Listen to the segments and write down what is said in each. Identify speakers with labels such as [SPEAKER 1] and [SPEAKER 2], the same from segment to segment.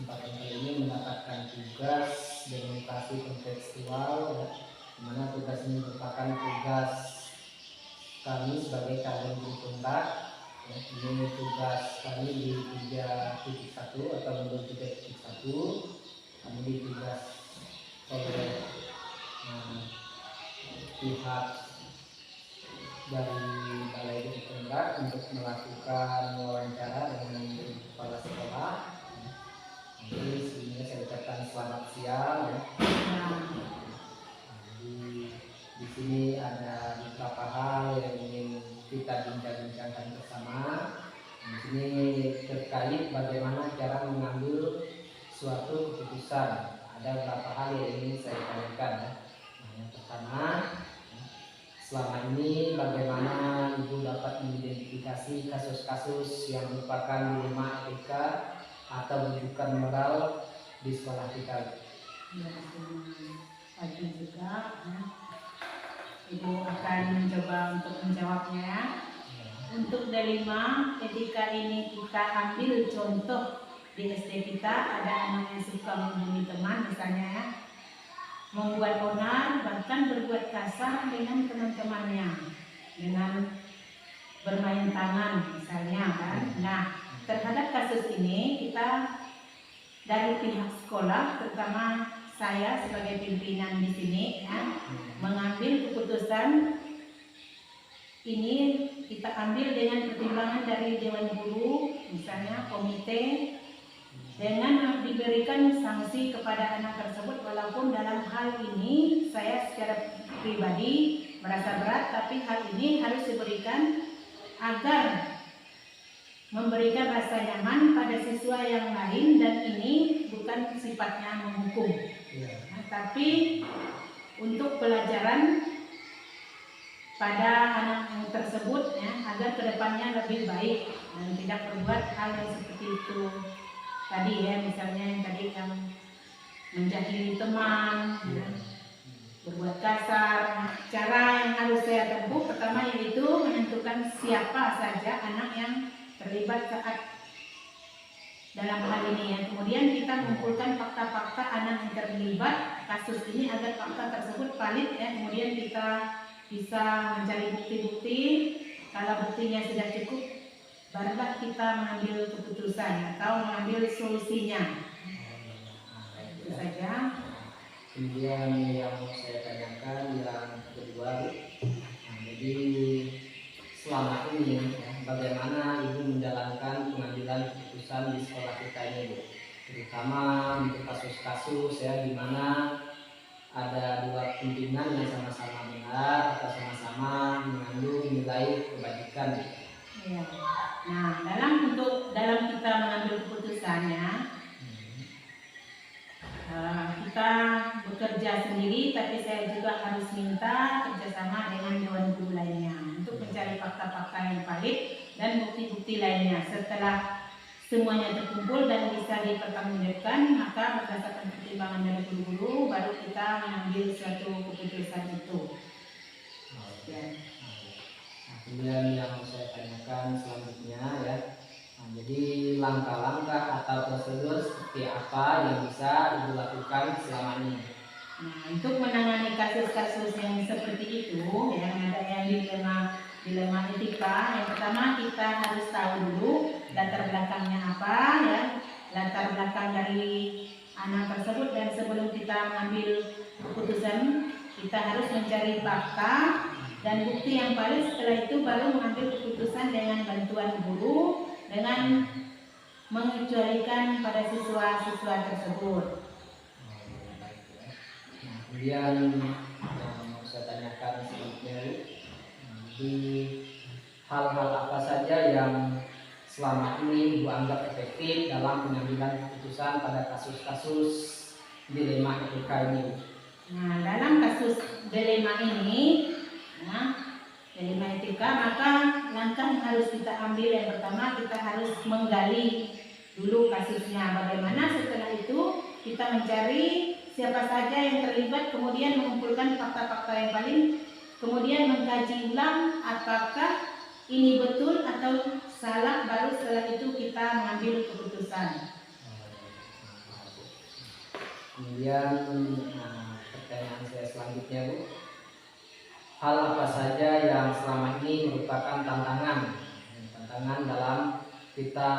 [SPEAKER 1] kesempatan kali ini mendapatkan tugas demokrasi kontekstual, ya, dimana tugas ini merupakan tugas kami sebagai kader berkontak. Ya, ini tugas kami di 3.1 atau menurut 3.1 kami ditugas oleh pihak dari Balai Berkontak untuk melakukan wawancara dengan kepala sekolah. Jadi sebelumnya saya ucapkan selamat siang. Ya. Di sini ada beberapa hal yang ingin kita bincang-bincangkan bersama. Di sini terkait bagaimana cara mengambil suatu keputusan. Ada beberapa hal yang ingin saya tanyakan. Ya. Yang pertama, selama ini bagaimana Ibu dapat mengidentifikasi kasus-kasus yang merupakan dilema etika atau rujukan moral di sekolah kita?
[SPEAKER 2] Ya, pagi juga. Ya. Ibu akan mencoba untuk menjawabnya. Ya. Untuk dilema etika ini kita ambil contoh di SD kita, ada anak yang suka membuli teman misalnya, ya. Membuat onar, bahkan berbuat kasar dengan teman-temannya, dengan bermain tangan misalnya kan. Nah, terhadap kasus ini kita dari pihak sekolah, terutama saya sebagai pimpinan di sini, ya, mengambil keputusan ini kita ambil dengan pertimbangan dari Dewan Guru, misalnya komite, dengan diberikan sanksi kepada anak tersebut, walaupun dalam hal ini saya secara pribadi merasa berat, tapi hal ini harus diberikan agar memberikan rasa nyaman pada siswa yang lain, dan ini bukan sifatnya menghukum, nah, tapi untuk pelajaran pada anak yang tersebut, ya, agar kedepannya lebih baik dan tidak berbuat hal yang seperti itu tadi, ya, misalnya yang tadi yang menjahili teman, ya, berbuat kasar. Cara yang harus saya tempuh pertama yaitu menentukan siapa saja anak yang terlibat saat dalam hal ini, ya. Kemudian kita mengumpulkan fakta-fakta anak yang terlibat kasus ini agar fakta tersebut valid, ya. Kemudian kita bisa mencari bukti-bukti. Kalau buktinya sudah cukup, barulah kita mengambil keputusan atau mengambil solusinya. Itu saja.
[SPEAKER 1] Kemudian yang saya tanyakan yang kedua, jadi selama ini, ya, bagaimana Ibu menjalankan pengambilan keputusan di sekolah kita ini, Bu? Terutama untuk kasus-kasus, ya, di mana ada dua pimpinan yang sama-sama benar atau sama-sama mengandung nilai kebajikan.
[SPEAKER 2] Ya. Nah, dalam kita mengambil keputusannya, kita bekerja sendiri, tapi saya juga harus minta kerjasama dengan Dewan Guru lainnya untuk mencari fakta-fakta yang valid dan bukti-bukti lainnya. Setelah semuanya terkumpul dan bisa dipertanggungjawabkan, maka berdasarkan pertimbangan dari guru-guru baru kita mengambil suatu keputusan itu. Ya.
[SPEAKER 1] Kemudian yang saya tanyakan selanjutnya, ya, jadi langkah-langkah atau prosedur seperti apa yang bisa Ibu lakukan selama ini?
[SPEAKER 2] Nah, untuk menangani kasus-kasus yang seperti itu, yang ada yang dilema etika, yang pertama kita harus tahu dulu latar belakangnya apa, ya, latar belakang dari anak tersebut, dan sebelum kita mengambil keputusan kita harus mencari fakta dan bukti yang valid. Setelah itu baru mengambil keputusan dengan bantuan guru, dengan mengecualikan pada siswa-siswa tersebut.
[SPEAKER 1] Nah, kemudian yang mau saya tanyakan selanjutnya, di hal-hal apa saja yang selama ini Ibu anggap efektif dalam pengambilan keputusan pada kasus-kasus dilema etika ini?
[SPEAKER 2] Nah, dalam kasus dilema ini, dilema etika, maka langkah yang harus kita ambil yang pertama, kita harus menggali dulu kasusnya bagaimana. Setelah itu kita mencari siapa saja yang terlibat, kemudian mengumpulkan fakta-fakta yang valid, kemudian mengkaji ulang apakah ini betul atau salah, baru setelah itu kita mengambil keputusan.
[SPEAKER 1] Kemudian pertanyaan saya selanjutnya Bu, hal apa saja yang selama ini merupakan tantangan dalam kita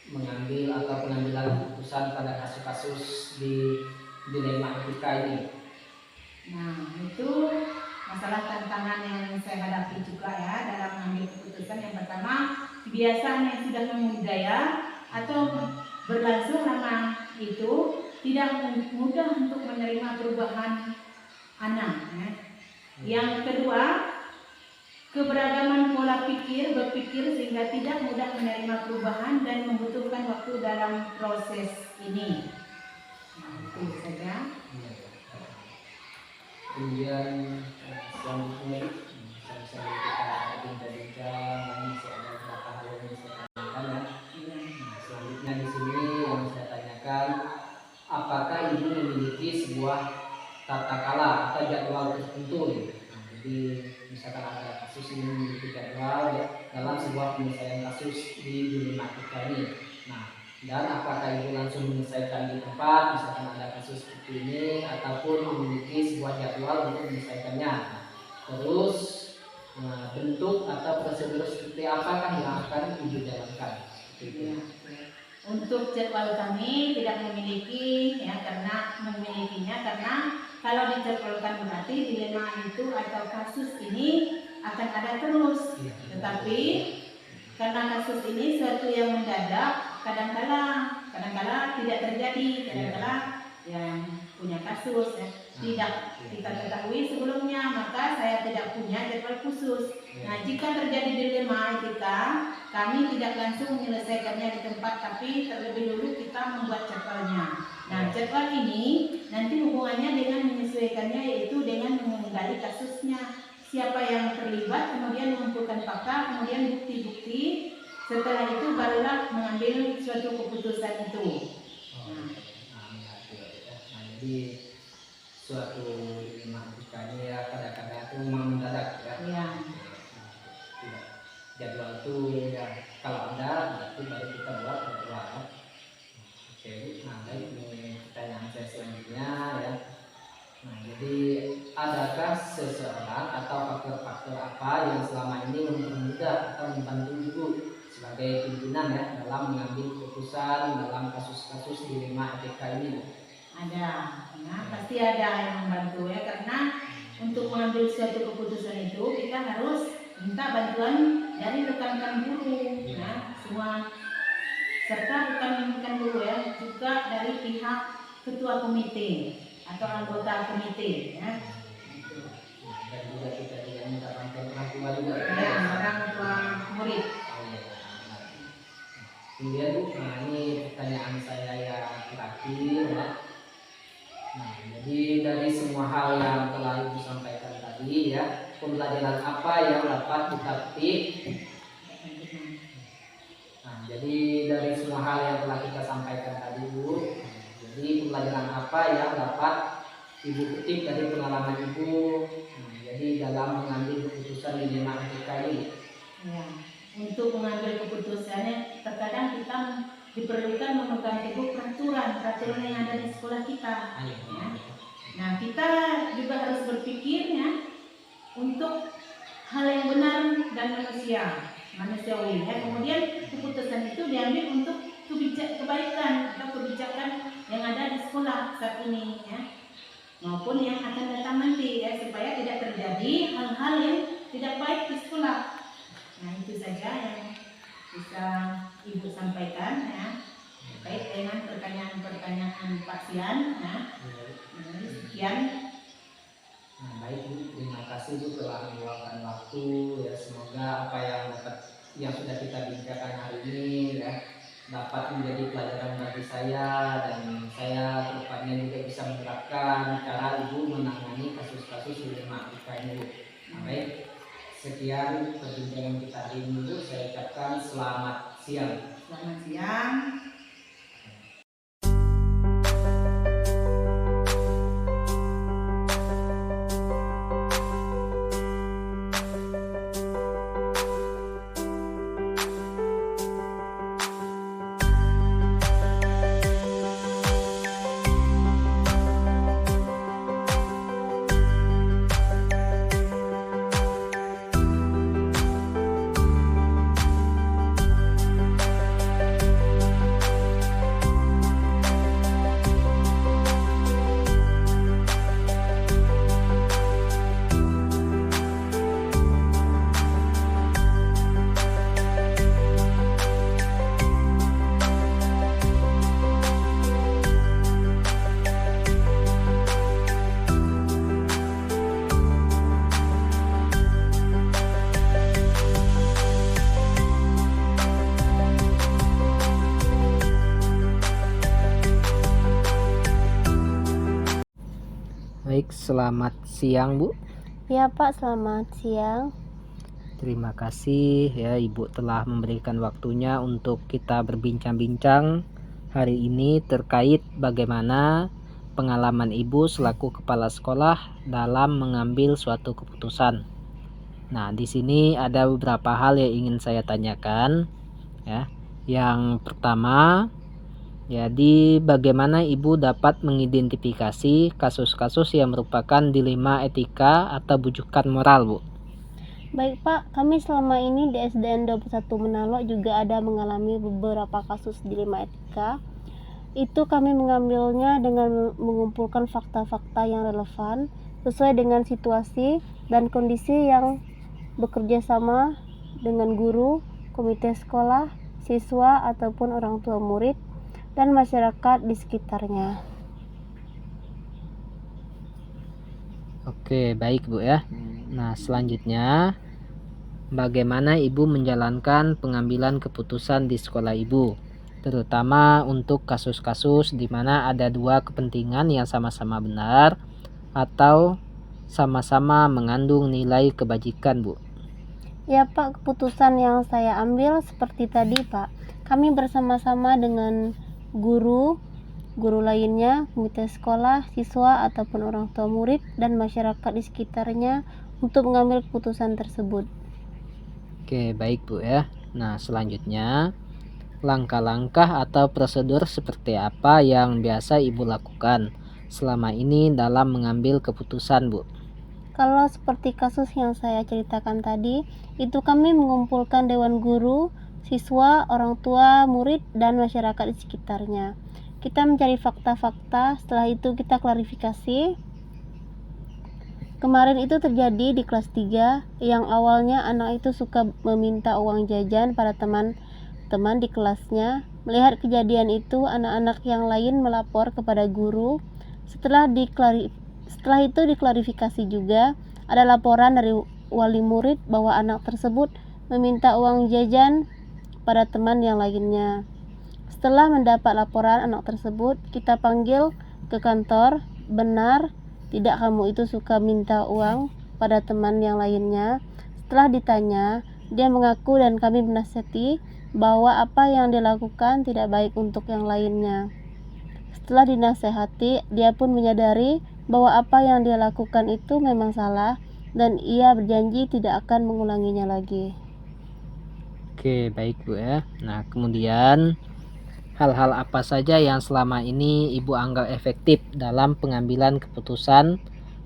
[SPEAKER 1] mengambil atau pengambilan keputusan pada kasus-kasus di dilema etika ini?
[SPEAKER 2] Nah, itu masalah tantangan yang saya hadapi juga ya dalam mengambil keputusan. Yang pertama, kebiasaan yang sudah membudaya atau berlangsung lama itu tidak mudah untuk menerima perubahan anak. Ya. Yang kedua, keberagaman pola berpikir sehingga tidak mudah menerima perubahan dan membutuhkan waktu dalam proses ini. Nah, itu saja.
[SPEAKER 1] Kemudian selanjutnya sambil kita bincang-bincang, masih ada beberapa hal yang bisa tanyakan ya. Selanjutnya di sini yang saya tanyakan, apakah ibu memiliki sebuah tata kala atau jadwal tertentu? Jadi misalkan ada kasus ini memiliki jadwal ya, dalam sebuah penyelesaian kasus di dilema etika ini. Nah, dan apakah ibu langsung menyelesaikan di tempat, misalkan ada kasus seperti ini, ataupun memiliki sebuah jadwal untuk menyelesaikannya. Terus bentuk atau prosedur seperti apakah yang akan ibu jalankan?
[SPEAKER 2] Untuk jadwal kami tidak memiliki ya, karena kalau dijadwalkan berarti dilema itu atau kasus ini akan ada terus. Tetapi karena kasus ini suatu yang mendadak, kadang-kala tidak terjadi, kadang-kala yang punya kasus ya, tidak kita ketahui sebelumnya, maka saya tidak punya jadwal khusus. Nah, jika terjadi dilema etika, kami tidak langsung menyelesaikannya di tempat, tapi terlebih dulu kita membuat jadwalnya. Nah, jadwal ini nanti hubungannya dengan menyesuaikannya, yaitu dengan menggali kasusnya, siapa yang terlibat, kemudian mengumpulkan fakta, kemudian bukti-bukti. Setelah itu barulah mengambil suatu keputusan itu.
[SPEAKER 1] Jadi suatu dilema etika ini ya kadang-kadang itu memang mendadak ya. Jadwal itu ya kalau ada berarti baru kita buat jadwal. Oke, nah baik, ini pertanyaan saya selanjutnya ya. Nah, jadi adakah seseorang atau faktor-faktor apa yang selama ini mempermudah atau membantu ibu sebagai pimpinan ya dalam mengambil keputusan dalam kasus-kasus dilema etika ini?
[SPEAKER 2] Ada, ya, pasti ada yang membantu ya, karena untuk mengambil suatu keputusan itu kita harus minta bantuan dari rekan-rekan guru ya, semua, serta rekan-rekan guru ya, juga dari pihak ketua komite atau anggota komite ya.
[SPEAKER 1] Dan juga kita minta bantuan orang tua juga
[SPEAKER 2] ya, orang tua murid.
[SPEAKER 1] Kemudian nah ini pertanyaan saya yang terakhir ya. Nah, jadi dari semua hal yang telah Ibu sampaikan tadi ya, pembelajaran apa yang dapat kita petik? Nah, jadi dari semua hal yang telah kita sampaikan tadi Bu, jadi pembelajaran apa yang dapat Ibu petik dari pengalaman Ibu? Nah, jadi dalam mengambil keputusan dilema etika ini.
[SPEAKER 2] Ya, untuk mengambil keputusannya terkadang kita diperlukan memegang teguh peraturan yang ada di sekolah kita. Ya. Nah, kita juga harus berpikirnya untuk hal yang benar dan manusiawi. Ya. Kemudian keputusan itu diambil untuk kebaikan atau kebijakan yang ada di sekolah saat ini, ya, maupun yang akan datang nanti, ya, supaya tidak terjadi hal-hal yang tidak baik di sekolah. Nah, itu saja yang bisa Ibu sampaikan ya, terkait dengan pertanyaan-pertanyaan Pak Sian ya. Sekian.
[SPEAKER 1] Nah, baik Bu, terima kasih Bu telah meluangkan waktu ya, semoga apa yang sudah kita bincangkan hari ini ya dapat menjadi pelajaran bagi saya, dan saya kedepannya juga bisa menerapkan cara Ibu menangani kasus-kasus dilema etika ini Bu. Nah, baik, sekian perbincangan kita hari ini Bu, saya ucapkan selamat siang.
[SPEAKER 2] Selamat siang.
[SPEAKER 1] Baik, selamat siang Bu.
[SPEAKER 3] Ya Pak, selamat siang.
[SPEAKER 1] Terima kasih ya Ibu telah memberikan waktunya untuk kita berbincang-bincang hari ini terkait bagaimana pengalaman Ibu selaku kepala sekolah dalam mengambil suatu keputusan. Nah, di sini ada beberapa hal yang ingin saya tanyakan ya. Yang pertama, jadi bagaimana Ibu dapat mengidentifikasi kasus-kasus yang merupakan dilema etika atau bujukan moral, Bu?
[SPEAKER 3] Baik Pak, kami selama ini di SDN 21 Manalo juga ada mengalami beberapa kasus dilema etika. Itu kami mengambilnya dengan mengumpulkan fakta-fakta yang relevan sesuai dengan situasi dan kondisi yang bekerja sama dengan guru, komite sekolah, siswa ataupun orang tua murid dan masyarakat di sekitarnya.
[SPEAKER 1] Oke, baik Bu ya. Nah, selanjutnya bagaimana Ibu menjalankan pengambilan keputusan di sekolah Ibu, terutama untuk kasus-kasus di mana ada dua kepentingan yang sama-sama benar atau sama-sama mengandung nilai kebajikan, Bu.
[SPEAKER 3] Ya Pak, keputusan yang saya ambil seperti tadi Pak. Kami bersama-sama dengan guru lainnya, komite sekolah, siswa ataupun orang tua murid dan masyarakat di sekitarnya untuk mengambil keputusan tersebut.
[SPEAKER 1] Oke, baik Bu ya. Nah, selanjutnya langkah-langkah atau prosedur seperti apa yang biasa Ibu lakukan selama ini dalam mengambil keputusan, Bu?
[SPEAKER 3] Kalau seperti kasus yang saya ceritakan tadi, itu kami mengumpulkan dewan guru, siswa, orang tua, murid, dan masyarakat di sekitarnya. Kita mencari fakta-fakta, setelah itu kita klarifikasi. Kemarin itu terjadi di kelas 3, yang awalnya anak itu suka meminta uang jajan pada teman-teman di kelasnya. Melihat kejadian itu, anak-anak yang lain melapor kepada guru. Setelah itu diklarifikasi juga, ada laporan dari wali murid bahwa anak tersebut meminta uang jajan pada teman yang lainnya. Setelah mendapat laporan anak tersebut, kita panggil ke kantor. Benar tidak kamu itu suka minta uang pada teman yang lainnya? Setelah ditanya, dia mengaku dan kami menasihati bahwa apa yang dilakukan tidak baik untuk yang lainnya. Setelah dinasehati, dia pun menyadari bahwa apa yang dia lakukan itu memang salah dan ia berjanji tidak akan mengulanginya lagi.
[SPEAKER 1] Oke, baik Bu ya. Nah, kemudian hal-hal apa saja yang selama ini Ibu anggap efektif dalam pengambilan keputusan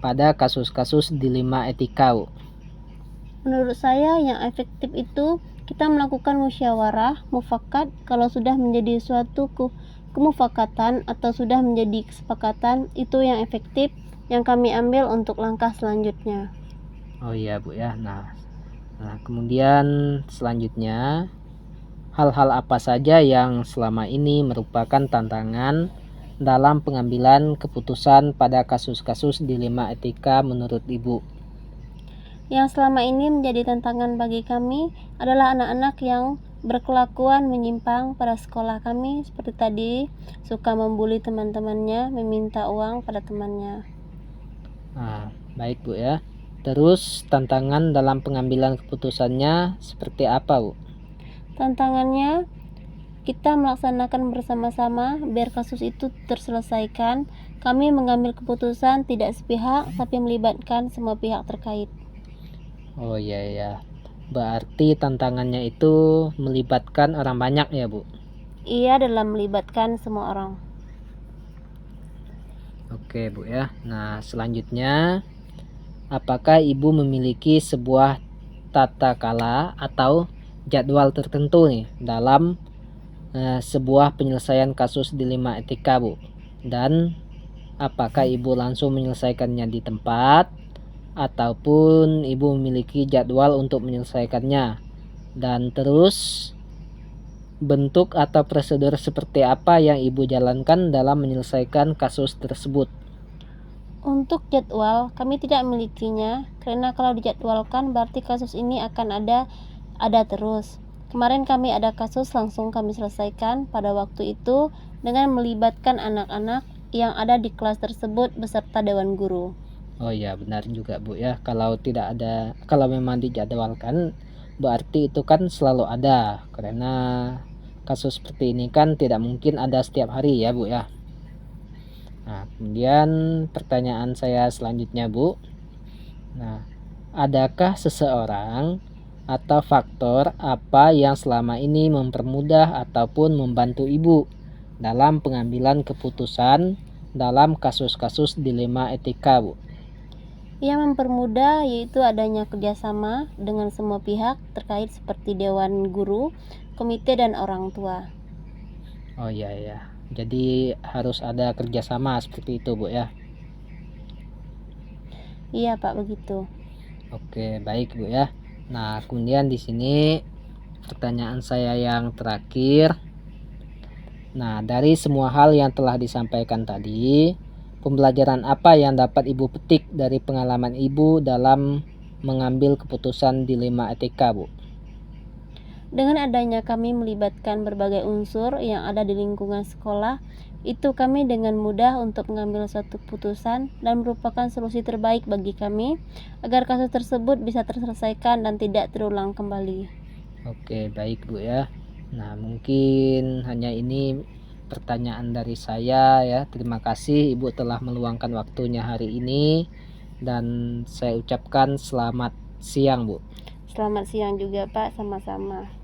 [SPEAKER 1] pada kasus-kasus dilema etika, Bu?
[SPEAKER 3] Menurut saya yang efektif itu kita melakukan musyawarah, mufakat. Kalau sudah menjadi suatu kemufakatan atau sudah menjadi kesepakatan, itu yang efektif yang kami ambil untuk langkah selanjutnya.
[SPEAKER 1] Oh iya Bu ya. Nah, kemudian selanjutnya hal-hal apa saja yang selama ini merupakan tantangan dalam pengambilan keputusan pada kasus-kasus dilema etika menurut Ibu?
[SPEAKER 3] Yang selama ini menjadi tantangan bagi kami adalah anak-anak yang berkelakuan menyimpang pada sekolah kami, seperti tadi suka membuli teman-temannya, meminta uang pada temannya.
[SPEAKER 1] Nah, baik Bu ya. Terus tantangan dalam pengambilan keputusannya seperti apa, Bu?
[SPEAKER 3] Tantangannya kita melaksanakan bersama-sama biar kasus itu terselesaikan. Kami mengambil keputusan tidak sepihak tapi melibatkan semua pihak terkait.
[SPEAKER 1] Oh iya ya. Berarti tantangannya itu melibatkan orang banyak ya, Bu?
[SPEAKER 3] Iya, dalam melibatkan semua orang.
[SPEAKER 1] Oke, Bu ya. Nah, selanjutnya apakah Ibu memiliki sebuah tata kala atau jadwal tertentu nih dalam sebuah penyelesaian kasus dilema etika, Bu? Dan apakah Ibu langsung menyelesaikannya di tempat ataupun Ibu memiliki jadwal untuk menyelesaikannya? Dan terus bentuk atau prosedur seperti apa yang Ibu jalankan dalam menyelesaikan kasus tersebut?
[SPEAKER 3] Untuk jadwal, kami tidak memilikinya karena kalau dijadwalkan berarti kasus ini akan ada terus. Kemarin kami ada kasus langsung kami selesaikan pada waktu itu dengan melibatkan anak-anak yang ada di kelas tersebut beserta dewan guru.
[SPEAKER 4] Oh ya, benar juga Bu ya. Kalau memang dijadwalkan berarti itu kan selalu ada, karena kasus seperti ini kan tidak mungkin ada setiap hari ya Bu ya. Nah, kemudian pertanyaan saya selanjutnya Bu. Nah, adakah seseorang atau faktor apa yang selama ini mempermudah ataupun membantu Ibu dalam pengambilan keputusan dalam kasus-kasus dilema etika Bu?
[SPEAKER 3] Yang mempermudah yaitu adanya kerjasama dengan semua pihak terkait seperti dewan guru, komite, dan orang tua.
[SPEAKER 4] Oh iya ya, jadi harus ada kerjasama seperti itu Bu ya.
[SPEAKER 3] Iya Pak, begitu.
[SPEAKER 4] Oke, baik Bu ya. Nah, kemudian di sini pertanyaan saya yang terakhir. Nah, dari semua hal yang telah disampaikan tadi, pembelajaran apa yang dapat Ibu petik dari pengalaman Ibu dalam mengambil keputusan dilema etika, Bu?
[SPEAKER 3] Dengan adanya kami melibatkan berbagai unsur yang ada di lingkungan sekolah, itu kami dengan mudah untuk mengambil suatu keputusan dan merupakan solusi terbaik bagi kami agar kasus tersebut bisa terselesaikan dan tidak terulang kembali.
[SPEAKER 4] Oke, baik Bu ya. Nah, mungkin hanya ini pertanyaan dari saya ya. Terima kasih Ibu telah meluangkan waktunya hari ini dan saya ucapkan selamat siang Bu.
[SPEAKER 3] Selamat siang juga Pak, sama-sama.